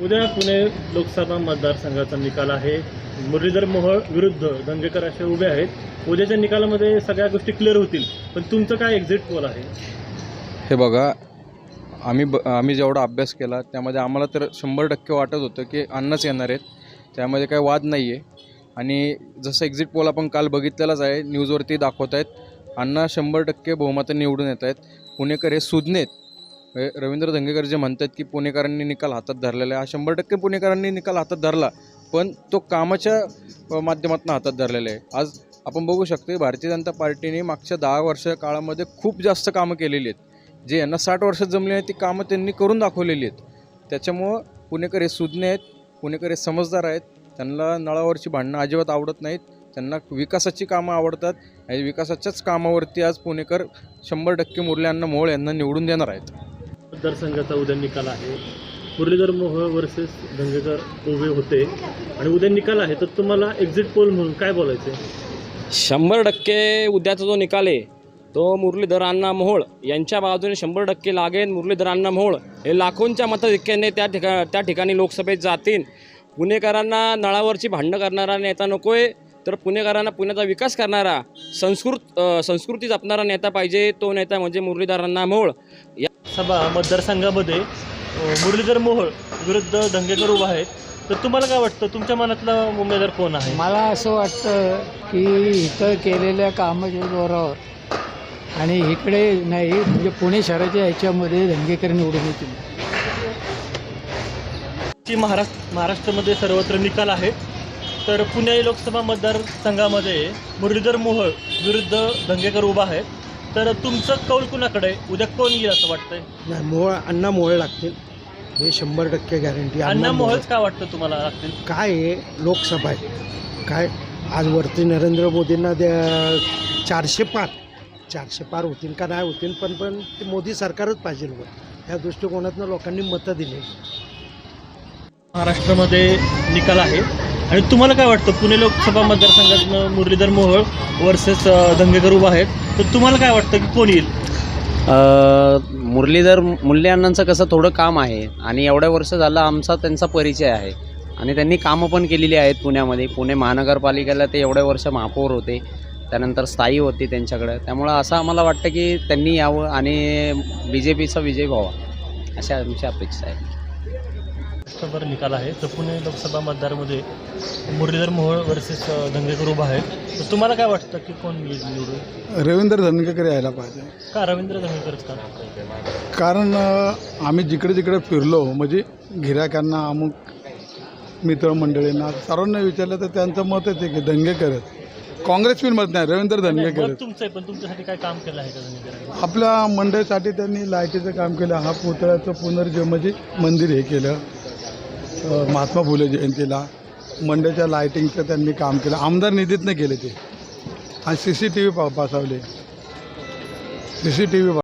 उद्या पुणे लोकसभा मतदारसंघाचा निकाल आहे. मुरलीधर मोहोळ विरुद्ध दंगेकर असे उभे आहेत. उद्याच्या निकालामध्ये सगळ्या गोष्टी क्लिअर होतील, पण तुमचं काय एक्झिट पोल आहे? हे बघा, आम्ही जेवढा अभ्यास केला त्यामध्ये आम्हाला तर 100% वाटत होतं की अण्णाच येणार आहेत. त्यामध्ये काही वाद नाही आहे. आणि जसं एक्झिट पोल आपण काल बघितलेलाच आहे, न्यूजवरती दाखवत आहेत, अण्णा 100% बहुमताने निवडून येत आहेत. पुणेकर हे सुज्ञ आहेत. रवींद्र धंगेकर जे म्हणतात की पुणेकरांनी निकाल हातात धरलेला आहे, हा 100% पुणेकरांनी निकाल हातात धरला, पण तो कामाच्या माध्यमातून हातात धरलेला आहे. आज आपण बघू शकतो भारतीय जनता पार्टीने मागच्या 10 वर्ष काळामध्ये खूप जास्त कामं केलेली आहेत. जे यांना 60 वर्षात जमले आहेत ती कामं त्यांनी करून दाखवलेली आहेत. त्याच्यामुळं पुणेकर हे सुज्ञ आहेत, पुणेकर हे समजदार आहेत. त्यांना नळावरची भांडणं अजिबात आवडत नाहीत. त्यांना विकासाची कामं आवडतात. आणि विकासाच्याच कामावरती आज पुणेकर 100% मुरली अण्णा मोहोळ यांना निवडून देणार आहेत. मतदारसंघाचा उद्या निकाल आहे. मुरलीधर मोहोळ वर्सेस दंगेकर उभे होते आणि उद्या निकाल आहे, तर तुम्हाला एक्झिट पोल म्हणून काय बोलायचं आहे? 100% उद्याचा जो निकाल आहे तो मुरलीधर अण्णा मोहोळ यांच्या बाजूने 100% लागेल. मुरलीधर अण्णा मोहोळ हे लाखोंच्या मताधिक्याने त्या ठिकाणी लोकसभेत जातील. पुणेकरांना नळावरची भांडणं करणारा नेता नको आहे, तर पुणेकरांना पुण्याचा विकास करणारा संस्कृती जपणारा नेता पाहिजे. तो नेता म्हणजे मुरलीधर अण्णा मोहोळ. या सभा मतदारसंघामध्ये मुरलीधर मोहोळ विरुद्ध दंगेकर उभा आहेत, तर तुम्हाला काय वाटतं, तुमच्या मनातला उमेदवार कोण आहे? मला असं वाटतं की इथं केलेल्या कामाच्या जोरावर आणि इकडे नाही, म्हणजे पुणे शहराच्या ह्याच्यामध्ये दंगेकर निवडून येतील. महाराष्ट्रामध्ये सर्वत्र निकाल आहे. तर पुणे लोकसभा मतदारसंघामध्ये मुरलीधर मोहोळ विरुद्ध दंगेकर उभा आहेत, तर तुमचं कौल कुणाकडे आहे? उद्या कोण येईल असं वाटतंय? नाही, अण्णा मोहोळ लागतील, हे 100% गॅरंटी. अण्णा मोहोळच का वाटतं तुम्हाला लागतील? काय आहे, लोकसभा आहे काय, आज वरती नरेंद्र मोदींना 400 पार होतील का नाही होतील, पण ते मोदी सरकारच पाहिजे वर. त्या दृष्टिकोनातून लोकांनी मतं दिली. महाराष्ट्रामध्ये निकाल आहे आणि तुम्हाला काय वाटतं, पुणे लोकसभा मतदारसंघातून मुरलीधर मोहोळ वर्सेस दंगेकर उभा आहेत, तर तुम्हाला काय वाटतं की कोण येईल? मुरली अण्णांचं कसं थोडं काम आहे आणि एवढ्या वर्ष झालं आमचा त्यांचा परिचय आहे आणि त्यांनी कामं पण केलेली आहेत पुण्यामध्ये. पुणे महानगरपालिकेला ते एवढ्या वर्ष महापौर होते, त्यानंतर स्थायी होती त्यांच्याकडे. त्यामुळं असं आम्हाला वाटतं की त्यांनी यावं आणि BJPचा विजय व्हावा, अशा आमची अपेक्षा आहे. महाराष्ट्रभर निकाल आहे, तर पुणे लोकसभा मतदारमध्ये मुरलीधर मोहोळ वर्सेस दंगेकर उभा आहे, तर तुम्हाला काय वाटतं की कोण येईल निवडून? रवींद्र धंगेकर यायला पाहिजे. का रवींद्र दंगेकरच का? कारण आम्ही जिकडे जिकडे फिरलो, म्हणजे गिऱ्हाईकांना, अमुक मित्रमंडळींना सर्वांना विचारलं तर त्यांचं मतच आहे की दंगेकर. काँग्रेस पण मत नाही, रवींद्र धंगेकर. तुमचं आहे, पण तुमच्यासाठी काय काम केलं आहे का दंगेकरांनी? आपल्या मंडळासाठी त्यांनी लाईटीचं काम केलं. हा पुतळ्याचं म्हणजे मंदिर हे केलं महात्मा फुले जयंतीला. मंडळाच्या लाईटिंगचं त्यांनी काम केलं, आमदार निधीतनं केले ते. आणि CCTV बसवले, CCTV